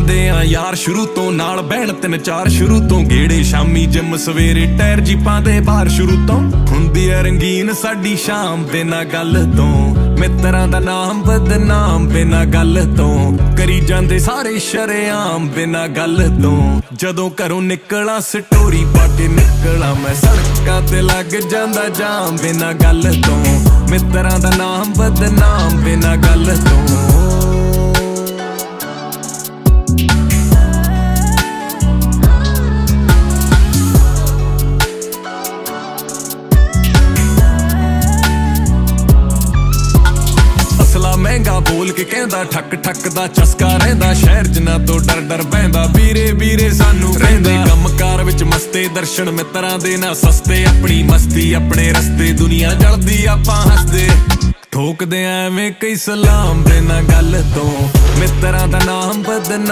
ਜਾਂਦੇ ਆ ਯਾਰ ਸ਼ੁਰੂ ਤੋਂ, ਨਾਲ ਬਹਿਣ 3-4 ਸ਼ੁਰੂ ਤੋਂ, ਗੇੜੇ ਸ਼ਾਮੀ ਜਿਮ ਸਵੇਰੇ ਟਾਇਰ ਜੀਪਾਂ ਦੇ ਬਾਹਰ ਸ਼ੁਰੂ ਤੋਂ। ਹੁੰਦੀ ਐ ਰੰਗੀਨ ਸਾਡੀ ਸ਼ਾਮ ਬਿਨਾਂ ਗੱਲ ਤੋਂ, ਮਿੱਤਰਾਂ ਦਾ ਨਾਮ ਬਦਨਾਮ ਬਿਨਾਂ ਗੱਲ ਤੋਂ, ਕਰੀ ਜਾਂਦੇ ਸਾਰੇ ਸ਼ਰੇਆਮ ਬਿਨਾਂ ਗੱਲ ਤੋਂ। ਜਦੋਂ ਘਰੋਂ ਨਿਕਲਾਂ ਸਟੋਰੀ ਪਾ ਕੇ ਨਿਕਲਾਂ ਮੈਂ, ਸੜਕਾਂ ਤੇ ਲੱਗ ਜਾਂਦਾ ਜਾਮ ਬਿਨਾਂ ਗੱਲ ਤੋਂ, ਮਿੱਤਰਾਂ ਦਾ ਨਾਮ ਬਦਨਾਮ ਬਿਨਾਂ ਗੱਲ ਤੋਂ। ਮਹਿੰਗਾ ਬੋਲ ਕੇ ਕਹਿੰਦਾ ਠੱਕ ਠੱਕ ਦਾ ਚਸਕਾ ਰਹਿੰਦਾ, ਸ਼ਹਿਰ ਜਿਨ੍ਹਾਂ ਤੋਂ ਡਰ ਡਰ ਬਹਿੰਦਾ, ਵੀਰੇ ਵੀਰੇ ਸਾਨੂੰ ਰਹਿੰਦੇ ਕੰਮਕਾਰ ਵਿੱਚ ਮਸਤੇ, ਦਰਸ਼ਨ ਮਿੱਤਰਾਂ ਦੇ ਨਾ ਸਸਤੇ, ਆਪਣੀ ਮਸਤੀ ਆਪਣੇ ਰਸਤੇ, ਦੁਨੀਆ ਜਲਦੀ ਆਪਾਂ ਹੱਸਦੇ, ਠੋਕਦੇ ਐਵੇਂ ਕਈ ਸਲਾਮ ਬਿਨਾਂ ਗੱਲ ਤੋਂ, ਮਿੱਤਰਾਂ ਦਾ ਨਾਮ ਬਦਨਾਮ